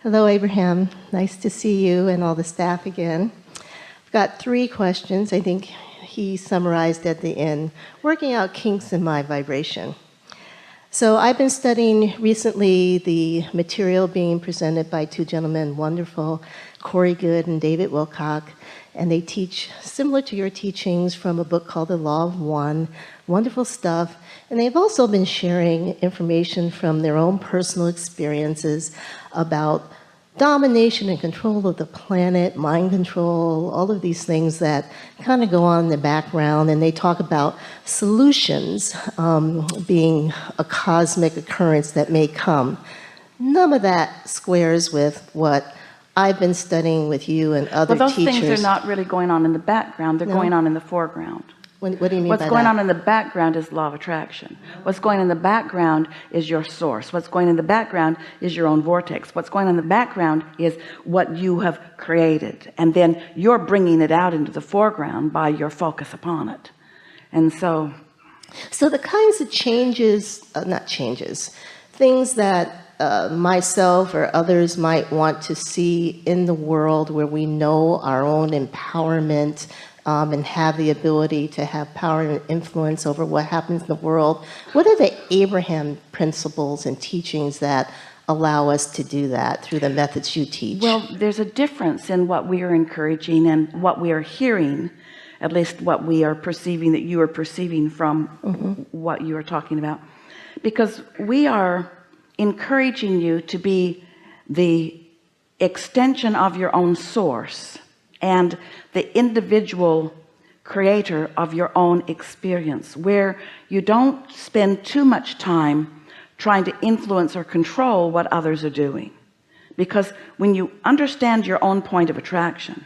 Hello, Abraham. Nice to see you and all the staff again. I've got 3 questions. I think he summarized at the end. Working out kinks in my vibration. So I've been studying recently the material being presented by 2 gentlemen, wonderful, Corey Good and David Wilcock, and they teach similar to your teachings from a book called The Law of One. Wonderful stuff. And they've also been sharing information from their own personal experiences about domination and control of the planet, mind control, all of these things that kind of go on in the background. And they talk about solutions being a cosmic occurrence that may come. None of that squares with what I've been studying with you and other teachers. Well, those things are not really going on in the background. They're going on in the foreground. What do you mean by that? What's going on in the background is law of attraction. What's going on in the background is your source. What's going on in the background is your own vortex. What's going on in the background is what you have created. And then you're bringing it out into the foreground by your focus upon it. And so the kinds of things that myself or others might want to see in the world where we know our own empowerment and have the ability to have power and influence over what happens in the world. What are the Abraham principles and teachings that allow us to do that through the methods you teach? Well, there's a difference in what we are encouraging and what we are hearing, at least what we are perceiving, that you are perceiving from what you are talking about. Because we are encouraging you to be the extension of your own source and the individual creator of your own experience, where you don't spend too much time trying to influence or control what others are doing. Because when you understand your own point of attraction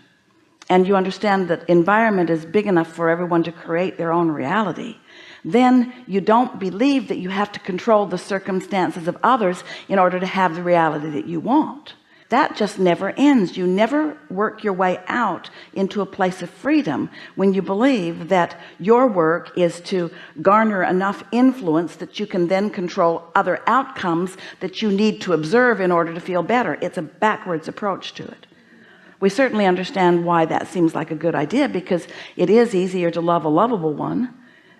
and you understand that environment is big enough for everyone to create their own reality, then you don't believe that you have to control the circumstances of others in order to have the reality that you want. That just never ends. You never work your way out into a place of freedom when you believe that your work is to garner enough influence that you can then control other outcomes that you need to observe in order to feel better. It's a backwards approach to it. We certainly understand why that seems like a good idea, because it is easier to love a lovable one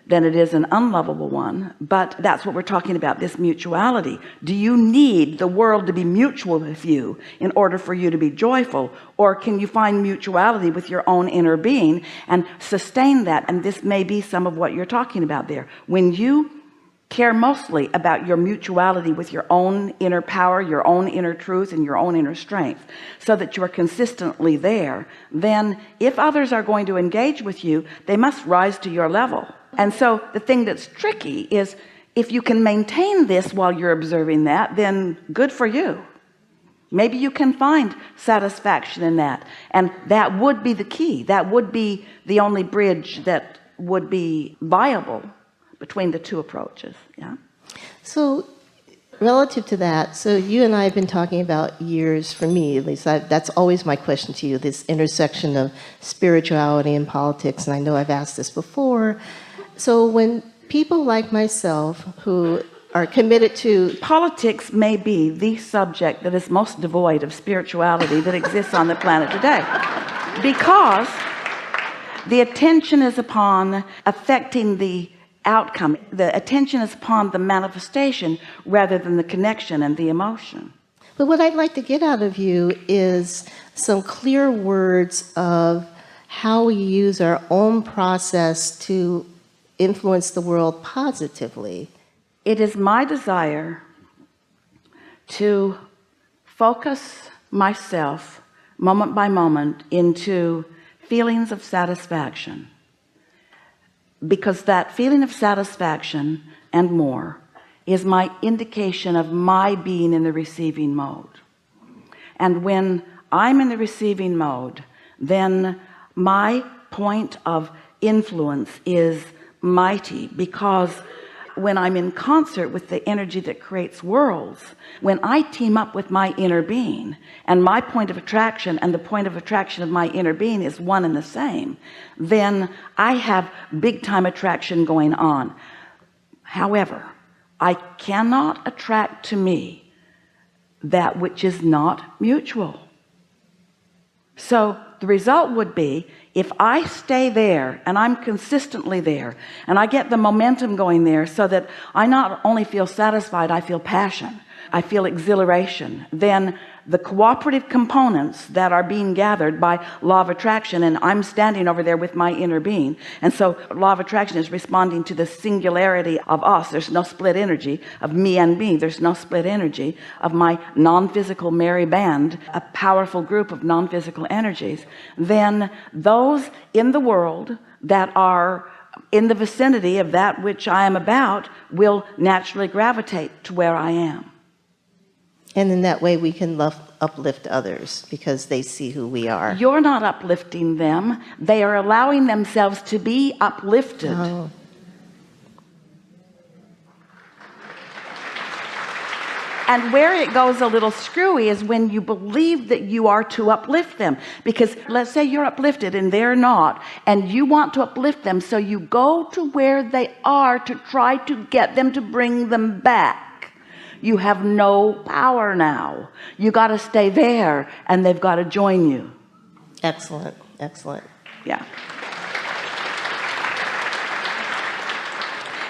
than it is an unlovable one. But that's what we're talking about, this mutuality. Do you need the world to be mutual with you in order for you to be joyful, or can you find mutuality with your own inner being and sustain that? And this may be some of what you're talking about there. When you care mostly about your mutuality with your own inner power, your own inner truth, and your own inner strength, so that you are consistently there, then if others are going to engage with you, they must rise to your level. And so the thing that's tricky is, if you can maintain this while you're observing that, then good for you. Maybe you can find satisfaction in that, and that would be the key. That would be the only bridge that would be viable between the 2 approaches. Yeah. So relative to that, so you and I have been talking about years, for me at least, that's always my question to you, this intersection of spirituality and politics, and I know I've asked this before. So when people like myself who are committed to politics, may be the subject that is most devoid of spirituality that exists on the planet today, because the attention is upon affecting the outcome. The attention is upon the manifestation rather than the connection and the emotion. But what I'd like to get out of you is some clear words of how we use our own process to influence the world positively. It is my desire to focus myself moment by moment into feelings of satisfaction, because that feeling of satisfaction and more is my indication of my being in the receiving mode. And when I'm in the receiving mode, then my point of influence is mighty, because when I'm in concert with the energy that creates worlds, when I team up with my inner being, and my point of attraction and the point of attraction of my inner being is one and the same, then I have big time attraction going on. However, I cannot attract to me that which is not mutual. So the result would be, if I stay there and I'm consistently there and I get the momentum going there so that I not only feel satisfied, I feel passion, I feel exhilaration, then the cooperative components that are being gathered by law of attraction, and I'm standing over there with my inner being, and so law of attraction is responding to the singularity of us. There's no split energy of me and me. There's no split energy of my non-physical merry band, a powerful group of non-physical energies. Then those in the world that are in the vicinity of that which I am about will naturally gravitate to where I am. And in that way we can uplift others because they see who we are. You're not uplifting them. They are allowing themselves to be uplifted. Oh. And where it goes a little screwy is when you believe that you are to uplift them. Because let's say you're uplifted and they're not, and you want to uplift them, so you go to where they are to try to get them to bring them back. You have no power now. You got to stay there and they've got to join you. Excellent, excellent. Yeah.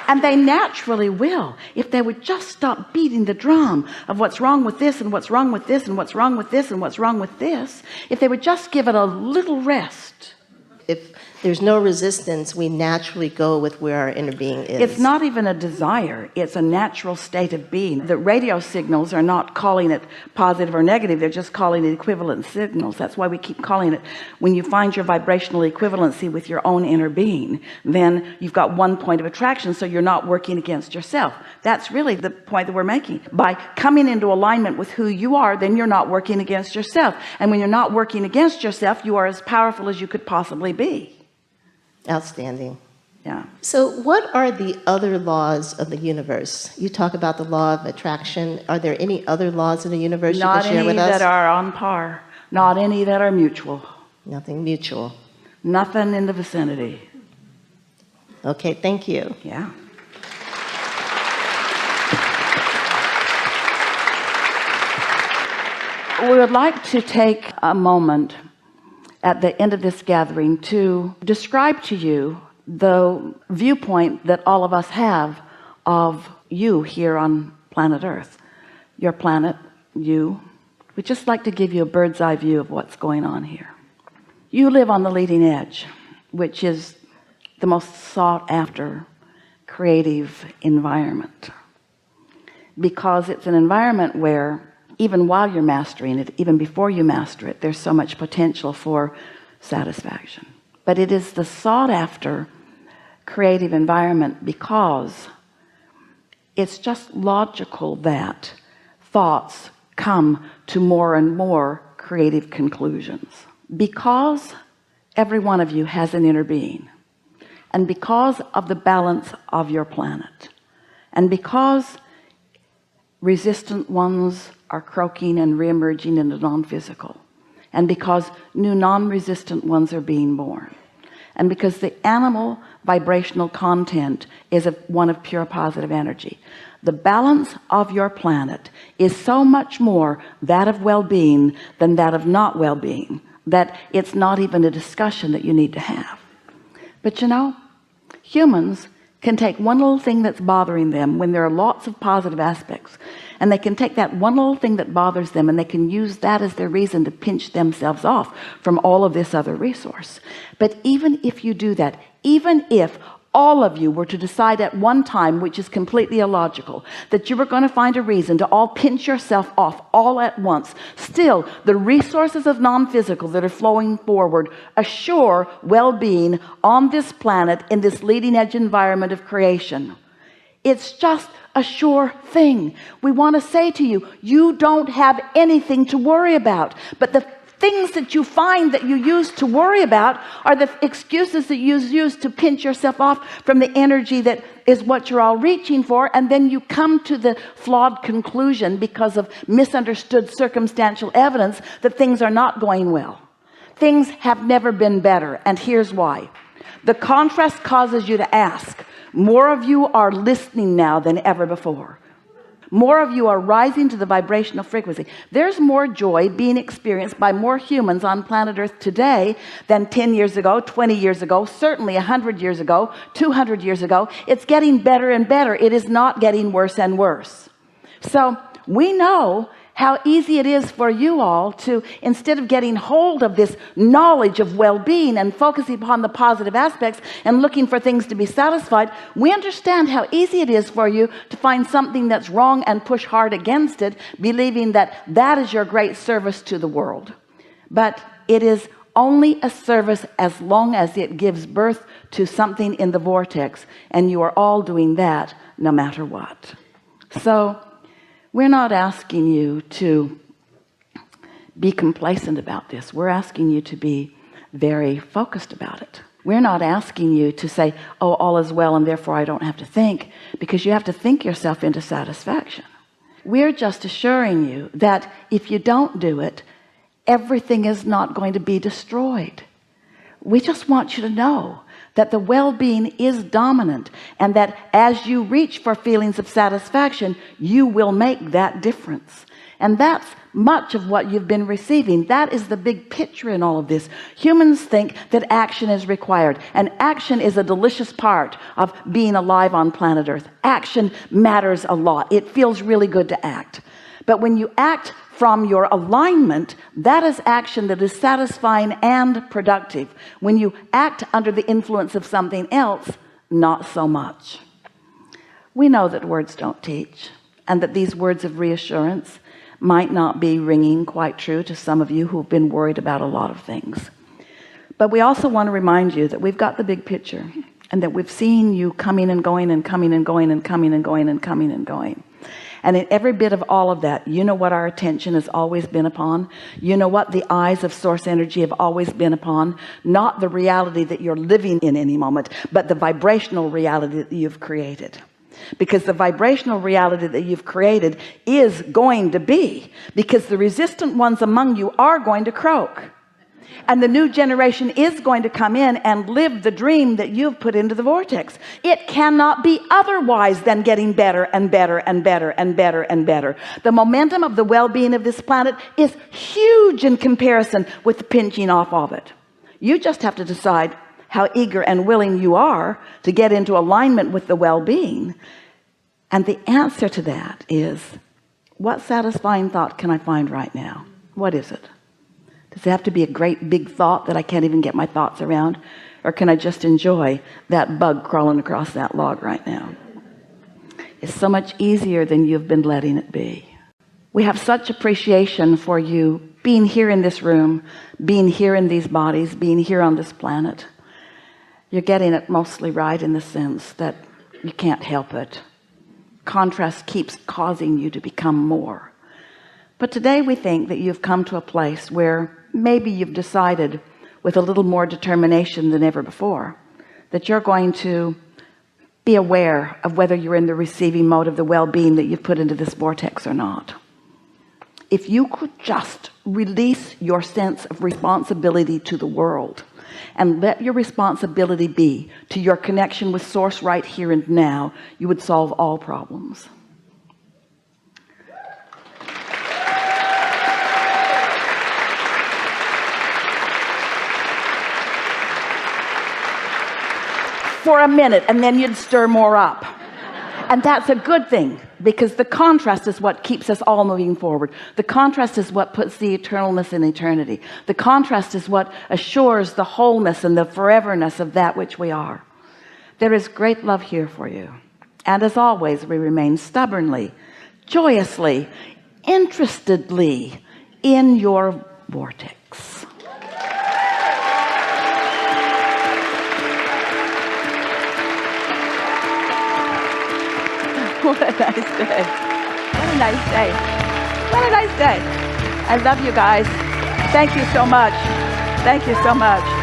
And they naturally will, if they would just stop beating the drum of what's wrong with this and what's wrong with this and what's wrong with this and what's wrong with this. If they would just give it a little rest. If there's no resistance, we naturally go with where our inner being is. It's not even a desire. It's a natural state of being. The radio signals are not calling it positive or negative. They're just calling it equivalent signals. That's why we keep calling it. When you find your vibrational equivalency with your own inner being, then you've got one point of attraction, so you're not working against yourself. That's really the point that we're making. By coming into alignment with who you are, then you're not working against yourself. And when you're not working against yourself, you are as powerful as you could possibly be. Outstanding. Yeah. So what are the other laws of the universe? You talk about the law of attraction. Are there any other laws in the universe you can share with us? Not any that are on par. Not any that are mutual. Nothing mutual. Nothing in the vicinity. Okay, thank you. Yeah. We would like to take a moment at the end of this gathering to describe to you the viewpoint that all of us have of you here on planet Earth. Your planet, you. We'd just like to give you a bird's eye view of what's going on here. You live on the leading edge, which is the most sought after creative environment, because it's an environment where even while you're mastering it, even before you master it, there's so much potential for satisfaction. But it is the sought after creative environment because it's just logical that thoughts come to more and more creative conclusions. Because every one of you has an inner being, and because of the balance of your planet, and because resistant ones are croaking and re-emerging into non-physical, and because new non-resistant ones are being born, and because the animal vibrational content is one of pure positive energy, the balance of your planet is so much more that of well-being than that of not well-being, that it's not even a discussion that you need to have. But you know, humans can take one little thing that's bothering them when there are lots of positive aspects, and they can take that one little thing that bothers them and they can use that as their reason to pinch themselves off from all of this other resource. But even if you do that, even if all of you were to decide at one time, which is completely illogical, that you were going to find a reason to all pinch yourself off all at once, still the resources of non-physical that are flowing forward assure well-being on this planet in this leading edge environment of creation. It's just a sure thing. We want to say to you, you don't have anything to worry about. But the things that you find that you use to worry about are the excuses that you use to pinch yourself off from the energy that is what you're all reaching for. And then you come to the flawed conclusion because of misunderstood circumstantial evidence that things are not going well. Things have never been better. And here's why. The contrast causes you to ask. More of you are listening now than ever before. More of you are rising to the vibrational frequency. There's more joy being experienced by more humans on planet Earth today than 10 years ago, 20 years ago, certainly 100 years ago, 200 years ago. It's getting better and better. It is not getting worse and worse. So we know how easy it is for you all to, instead of getting hold of this knowledge of well-being and focusing upon the positive aspects and looking for things to be satisfied, we understand how easy it is for you to find something that's wrong and push hard against it, believing that that is your great service to the world. But it is only a service as long as it gives birth to something in the vortex, and you are all doing that no matter what. So we're not asking you to be complacent about this. We're asking you to be very focused about it. We're not asking you to say, oh, all is well and therefore I don't have to think, because you have to think yourself into satisfaction. We're just assuring you that if you don't do it, everything is not going to be destroyed. We just want you to know that the well-being is dominant, and that as you reach for feelings of satisfaction, you will make that difference. And that's much of what you've been receiving. That is the big picture in all of this. Humans think that action is required, and action is a delicious part of being alive on planet Earth. Action matters a lot. It feels really good to act. But when you act from your alignment, that is action that is satisfying and productive. When you act under the influence of something else, not so much. We know that words don't teach, and that these words of reassurance might not be ringing quite true to some of you who've been worried about a lot of things. But we also want to remind you that we've got the big picture, and that we've seen you coming and going and coming and going and coming and going and coming and going. And in every bit of all of that, you know what our attention has always been upon? You know what the eyes of source energy have always been upon? Not the reality that you're living in any moment, but the vibrational reality that you've created. Because the vibrational reality that you've created is going to be, because the resistant ones among you are going to croak. And the new generation is going to come in and live the dream that you've put into the vortex. It cannot be otherwise than getting better and better and better and better and better. The momentum of the well-being of this planet is huge in comparison with the pinching off of it. You just have to decide how eager and willing you are to get into alignment with the well-being. And the answer to that is, what satisfying thought can I find right now? What is it? Does it have to be a great big thought that I can't even get my thoughts around? Or can I just enjoy that bug crawling across that log right now? It's so much easier than you've been letting it be. We have such appreciation for you being here in this room, being here in these bodies, being here on this planet. You're getting it mostly right in the sense that you can't help it. Contrast keeps causing you to become more. But today we think that you've come to a place where maybe you've decided, with a little more determination than ever before, that you're going to be aware of whether you're in the receiving mode of the well-being that you've put into this vortex or not. If you could just release your sense of responsibility to the world, and let your responsibility be to your connection with source right here and now, you would solve all problems. For a minute, and then you'd stir more up. And that's a good thing, because the contrast is what keeps us all moving forward. The contrast is what puts the eternalness in eternity. The contrast is what assures the wholeness and the foreverness of that which we are. There is great love here for you. And as always, we remain stubbornly, joyously, interestedly in your vortex. What a nice day. What a nice day. What a nice day. I love you guys. Thank you so much. Thank you so much.